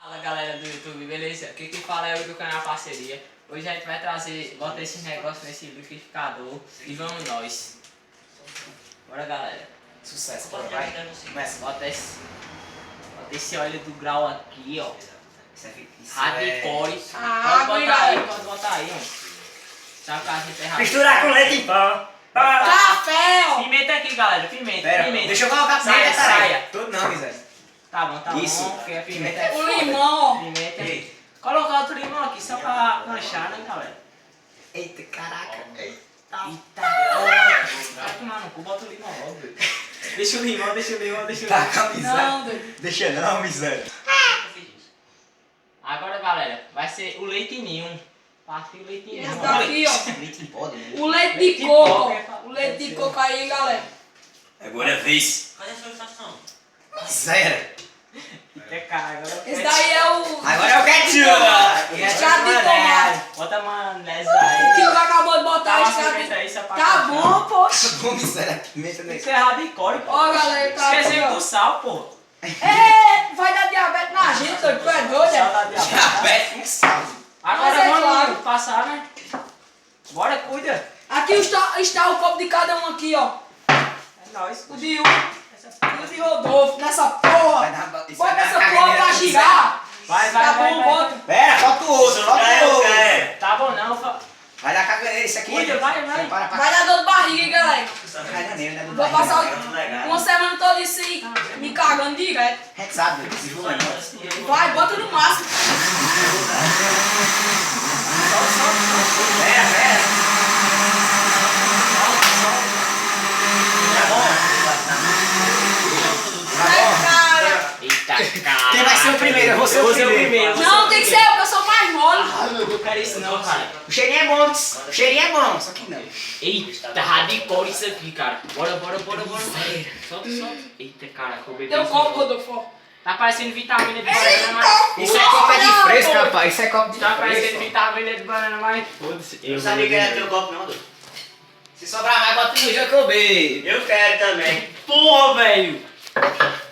Fala galera do YouTube, beleza? Aqui quem fala é o do canal Parceria. Hoje a gente vai trazer, bota esse negócio nesse liquidificador e vamos nós. Bora galera. Sucesso, bora, vai. Começa. Bota esse óleo do grau aqui, ó. Hardcore. Pode botar aí, ó. Sabe que a gente é hardcore. Misturar com leite em pó. Café, ó. Pimenta aqui galera, pimenta. Pera, Pimenta. deixa eu colocar pimenta, saia. Tudo não, miséria. Tá bom, Isso. porque a pimenta é O foda. limão. Pimenta. Ei. Colocar outro limão aqui só pra lanchar, né galera? Eita, caraca. Eita porra. Vai tomar no cu, bota o limão logo. Deixa o limão. Tá com a miséria. Não, doido. Deixa não, miséria. Agora galera, vai ser o leite ninho. Partiu o leite ninho. Esse daqui, ó. Leite em pó, né? O leite de coco, ó. O leite de coco aí, galera. Agora é a vez. Cadê a sensação? Miséria. Eita cara, agora Esse daí é o... Agora é o ketchup. Extrato de tomate. Bota maionese O aí. que o acabou de botar Tá, é extrato pimenta aí, só de... pra Tá cachorro. bom, poxa. Bom, miséria. Pimenta Tem que nesse. ser hardcore, pô. Ó, galera, tá aqui, Esquecendo ó. do sal, pô. É, vai dar diabetes na gente, doido. Tu é doido, Sal é? da diabetes. Diabetes com sal. Agora Mas é vamos claro. passar, né? Bora, cuida. Aqui está o copo de cada um aqui, ó. É nóis. O de o de Rodolfo, nessa porra. Isso Bota vai dar essa uma porra pra caganeira girar. Vai. Tá bom, bota. Pera, falta o outro, falta o outro. Tá bom não, Vai dar caganeira, isso aqui. Cuida, vai. Prepara pra Vai dar dor de barriga, hein, galera. caganeira, né? Vou passar uma semana toda isso aí, me cagando direto. A gente sabe, esse jogo é nosso. Vai, bota no máximo. Pera. Cara. Eita, cara. Quem vai ser o primeiro? Eu vou ser o primeiro. Não, tem que ser eu, porque eu sou mais mole. Eu não quero isso não, cara. O cheirinho é bom, o cheirinho é bom, só que não. Eita, hardcore isso aqui, cara. Bora. Solta. Eita, cara, que eu bebi Tem um isso copo, aqui. Rodolfo. Tá parecendo vitamina de banana, mas... Isso é copo de fresco, rapaz. Isso é copo de Tá parecendo fresco. vitamina de banana, mas... Foda-se. Eu sabia que era teu copo não, Dudu. Se sobrar mais, bota no Jacobê. Eu quero também. Porra, velho.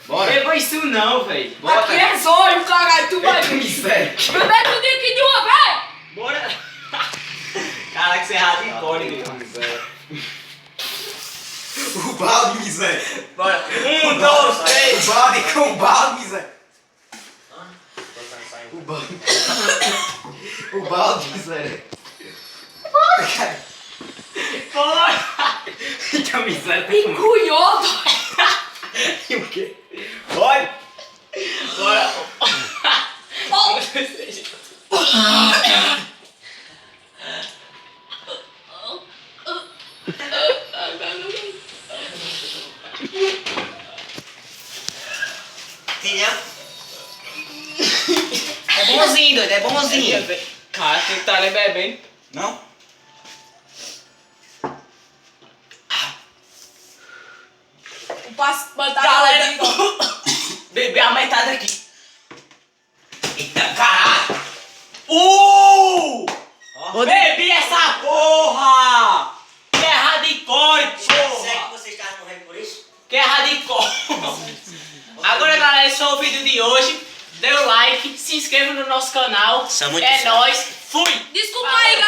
Bora. Beba isso não, velho. Aqui é zóio, caralho, tu vai ver. Miséria. Bebê tudo aqui de uma vez. Bora. Caraca, você é hardcore, velho. O balde, miséria. Bora. 1, 2, 3. O balde com o balde, miséria. O balde, miséria. Bora. Então, miséria, tem que Encunhou. E o quê? Bora. Ó, Entendeu? É bonzinho, doido, é bonzinho. Cara, tem que estar ali bebendo. Não? o passo tá Galera, beber a metade aqui. Eita, caralho. Bebi essa porra! Que é hardcore, Sério porra! que vocês estavam morrendo por isso? Que é hardcore! Agora, galera, esse foi o vídeo de hoje. Dê o like, se inscreva no nosso canal. São muito É chato. nóis, fui! Desculpa aí, galera.